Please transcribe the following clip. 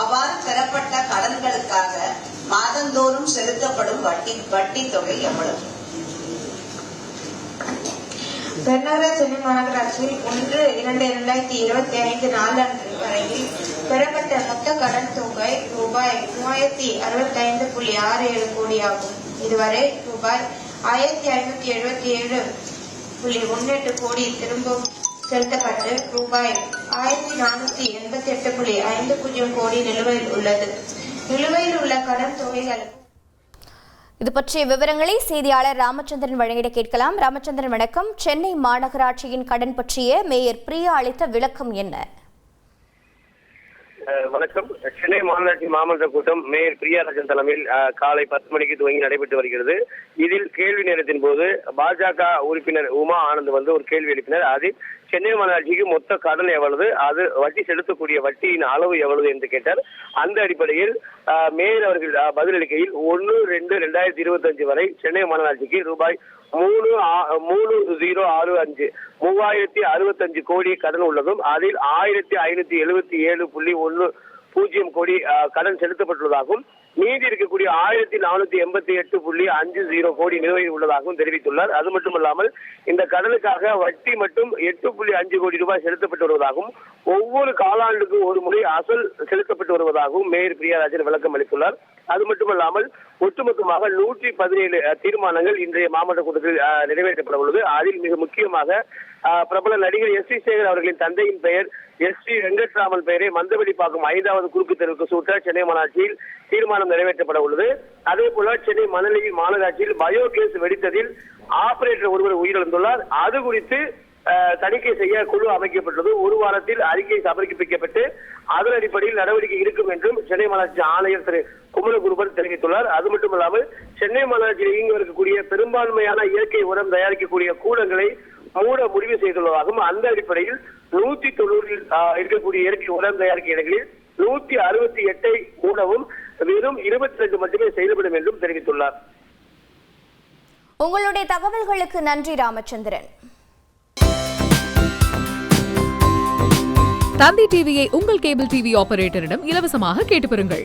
அவ்வாறு பெறப்பட்ட கடன்களுக்காக மாதந்தோறும் செலுத்தப்படும் வட்டி தொகை எவ்வளவு? பெருநகர சென்னை மாநகராட்சியில் 1/2/2025 நாளன்று வரையில் பெறப்பட்ட மொத்த கடன் தொகை ரூபாய் 3065.67 கோடி ஆகும். இதுவரை ரூபாய் 1577.18 கோடி திரும்பவும் செலுத்தப்பட்டு ரூபாய் 1488.50 கோடி நிலுவையில் உள்ளது. நிலுவையில் உள்ள கடன் தொகைகளுக்கு இது பற்றிய விவரங்களை செய்தியாளர் ராமச்சந்திரன் வழங்கிட கேட்கலாம். ராமச்சந்திரன் வணக்கம். சென்னை மாநகராட்சியின் கடன் பற்றிய மேயர் பிரியா அளித்த விளக்கம் என்ன? வணக்கம். சென்னை மாநகராட்சி மாமன்ற கூட்டம் மேயர் பிரியாராஜன் தலைமையில் காலை 10 மணிக்கு துவங்கி நடைபெற்று வருகிறது. இதில் கேள்வி நேரத்தின் போது பாஜக உறுப்பினர் உமா ஆனந்த் வந்து ஒரு கேள்வி எழுப்பினர். அதில் சென்னை மாநகராட்சிக்கு மொத்த கடன் எவ்வளவு, அது வட்டி செலுத்தக்கூடிய வட்டியின் அளவு எவ்வளவு என்று கேட்டார். அந்த அடிப்படையில் மேயர் அவர்கள் பதிலளிக்கையில் 1/2/2025 வரை சென்னை மாநகராட்சிக்கு ரூபாய் 3065 கோடி கடன் உள்ளதும் அதில் 1577.10 கோடி கடன் செலுத்தப்பட்டுள்ளதாகவும் மீதி இருக்கக்கூடிய 1488.50 கோடி நிலுவையில் உள்ளதாகவும் தெரிவித்துள்ளார். அது மட்டுமல்லாமல் இந்த கடனுக்காக வட்டி மட்டும் 8.5 கோடி ரூபாய் செலுத்தப்பட்டு வருவதாகவும் ஒவ்வொரு காலாண்டுக்கு ஒரு முறை அசல் செலுத்தப்பட்டு வருவதாகவும் மேயர் பிரியாராஜன் விளக்கம் அளித்துள்ளார். அது மட்டுமல்லாமல் ஒட்டுமொத்தமாக 117 தீர்மானங்கள் இன்றைய மாமன்ற கூட்டத்தில் நிறைவேற்றப்பட உள்ளது. அதில் மிக முக்கியமாக பிரபல நடிகர் எஸ் வி சேகர் அவர்களின் தந்தையின் பெயர் எஸ் வி வெங்கட்ராமன் பெயரை மந்தவெளிப்பாக்கம் 5வது குறுக்கு தெருவுக்கு சூட்ட சென்னை மாநகராட்சியில் தீர்மானம் நிறைவேற்றப்பட உள்ளது. அதே போல சென்னை மாநகராட்சியில் பயோகேஸ் வெடித்ததில் ஆபரேட்டர் ஒருவர் உயிரிழந்துள்ளார். அது குறித்து தணிக்கை செய்ய குழு அமைக்கப்பட்டுள்ளது. ஒரு வாரத்தில் அறிக்கை சமர்ப்பிக்கப்பட்டு அதன் அடிப்படையில் நடவடிக்கை இருக்கும் என்றும் சென்னை மாநகராட்சி ஆணையர் திரு குமரகுருபன் தெரிவித்துள்ளார். அது மட்டுமல்லாமல் சென்னை மாநகராட்சியில் இயங்கி வரக்கூடிய பெரும்பான்மையான இயற்கை உரம் தயாரிக்கக்கூடிய கூடங்களை மூட முடிவு செய்துள்ளதாகவும் அந்த அடிப்படையில் 190 இருக்கக்கூடிய இயற்கை உரம் தயாரிக்கும் இடங்களில் 168 மூடவும் வெறும் 22 மட்டுமே செயல்படும் என்றும் தெரிவித்துள்ளார். உங்களுடைய தகவல்களுக்கு நன்றி ராமச்சந்திரன். தந்தி டிவியை உங்கள் கேபிள் டிவி ஆபரேட்டரிடம் இலவசமாக கேட்டு பெறுங்கள்.